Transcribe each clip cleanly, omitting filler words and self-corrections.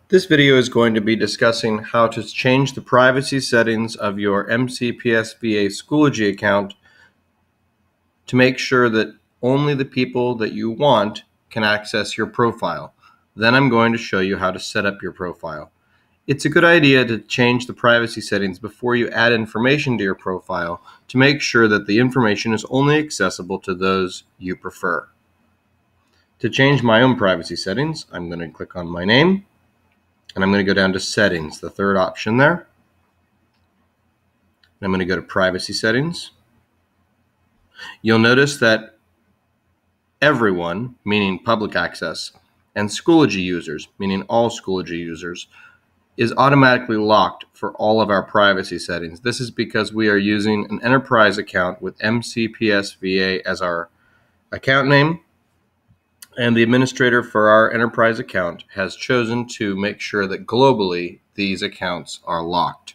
This video is going to be discussing how to change the privacy settings of your MCPSVA Schoology account to make sure that only the people that you want can access your profile. Then I'm going to show you how to set up your profile. It's a good idea to change the privacy settings before you add information to your profile to make sure that the information is only accessible to those you prefer. To change my own privacy settings, I'm going to click on my name. And I'm going to go down to Settings, the third option there. I'm going to go to Privacy Settings. You'll notice that everyone, meaning public access, and Schoology users, meaning all Schoology users, is automatically locked for all of our privacy settings. This is because we are using an enterprise account with MCPSVA as our account name. And the administrator for our enterprise account has chosen to make sure that globally these accounts are locked.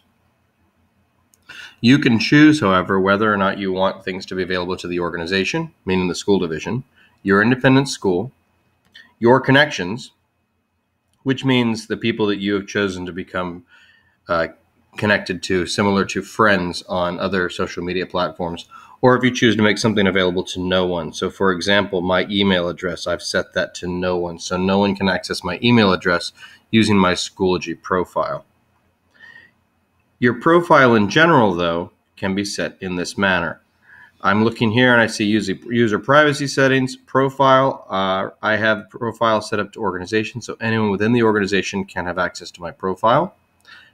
You can choose, however, whether or not you want things to be available to the organization, meaning the school division, your independent school, your connections, which means the people that you have chosen to become connected to, similar to friends on other social media platforms, or if you choose to make something available to no one. So for example, my email address, I've set that to no one. So no one can access my email address using my Schoology profile. Your profile in general, though, can be set in this manner. I'm looking here and I see user privacy settings, profile. I have profile set up to organization, so anyone within the organization can have access to my profile.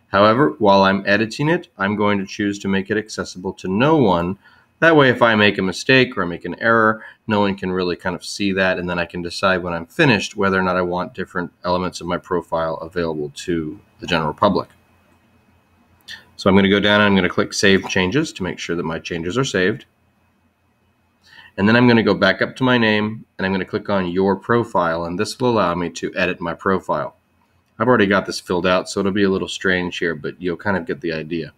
However, while I'm editing it, I'm going to choose to make it accessible to no one. That way, if I make a mistake or I make an error, no one can really kind of see that, and then I can decide when I'm finished whether or not I want different elements of my profile available to the general public. So I'm going to go down and I'm going to click Save Changes to make sure that my changes are saved. And then I'm going to go back up to my name and I'm going to click on Your Profile, and this will allow me to edit my profile. I've already got this filled out, so it'll be a little strange here, but you'll kind of get the idea.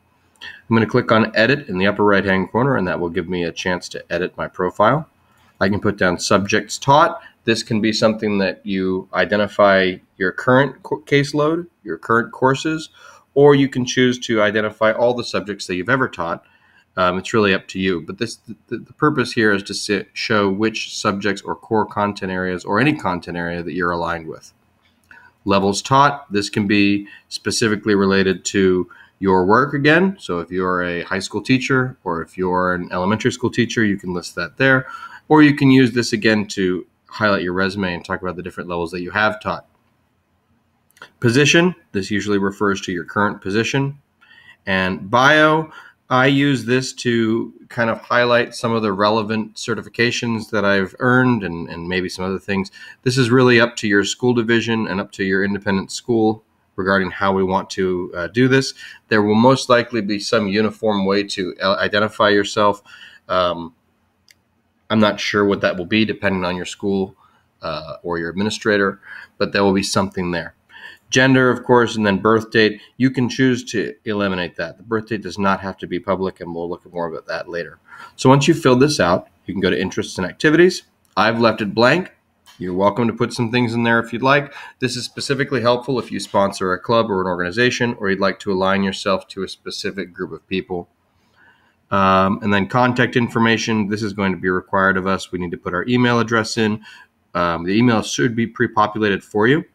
I'm going to click on Edit in the upper right-hand corner, and that will give me a chance to edit my profile. I can put down subjects taught. This can be something that you identify your current caseload, your current courses, or you can choose to identify all the subjects that you've ever taught. It's really up to you. But the purpose here is to show which subjects or core content areas or any content area that you're aligned with. Levels taught, this can be specifically related to your work again. So if you're a high school teacher or if you're an elementary school teacher, you can list that there. Or you can use this again to highlight your resume and talk about the different levels that you have taught. Position, this usually refers to your current position. And bio, I use this to kind of highlight some of the relevant certifications that I've earned and maybe some other things. This is really up to your school division and up to your independent school regarding how we want to do this. There will most likely be some uniform way to identify yourself. I'm not sure what that will be depending on your school or your administrator, but there will be something there. Gender, of course, and then birth date. You can choose to eliminate that. The birth date does not have to be public, and we'll look at more about that later. So once you've filled this out, you can go to Interests and Activities. I've left it blank. You're welcome to put some things in there if you'd like. This is specifically helpful if you sponsor a club or an organization, or you'd like to align yourself to a specific group of people. And then contact information. This is going to be required of us. We need to put our email address in. The email should be pre-populated for you.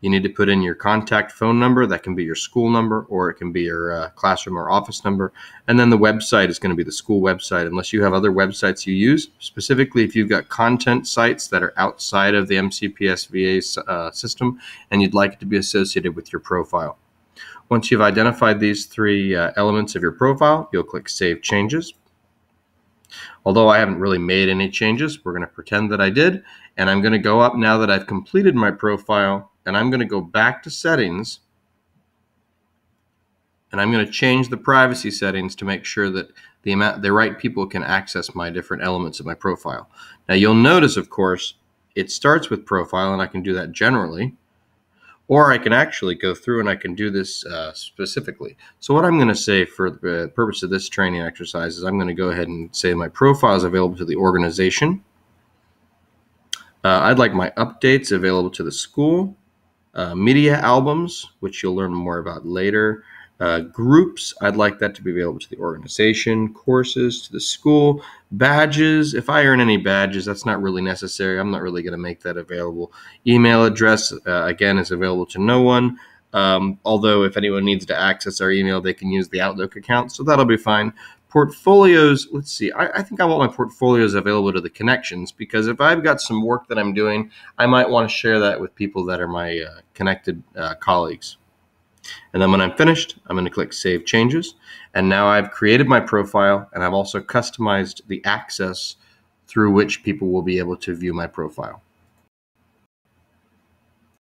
You need to put in your contact phone number. That can be your school number, or it can be your classroom or office number. And then the website is going to be the school website, unless you have other websites you use. Specifically, if you've got content sites that are outside of the MCPSVA system and you'd like it to be associated with your profile. Once you've identified these three elements of your profile, you'll click Save Changes. Although I haven't really made any changes, we're going to pretend that I did. And I'm going to go up now that I've completed my profile, and I'm going to go back to settings, and I'm going to change the privacy settings to make sure that the right people can access my different elements of my profile. Now you'll notice, of course, it starts with profile, and I can do that generally, or I can actually go through and I can do this specifically. So what I'm going to say for the purpose of this training exercise is I'm going to go ahead and say my profile is available to the organization. I'd like my updates available to the school. Media albums, which you'll learn more about later. Groups, I'd like that to be available to the organization. Courses, to the school. Badges, if I earn any badges, that's not really necessary. I'm not really going to make that available. Email address, again, is available to no one. Although if anyone needs to access our email, they can use the Outlook account, so that'll be fine. Portfolios, let's see, I think I want my portfolios available to the connections, because if I've got some work that I'm doing, I might want to share that with people that are my connected colleagues. And then when I'm finished, I'm going to click Save Changes. And now I've created my profile, and I've also customized the access through which people will be able to view my profile.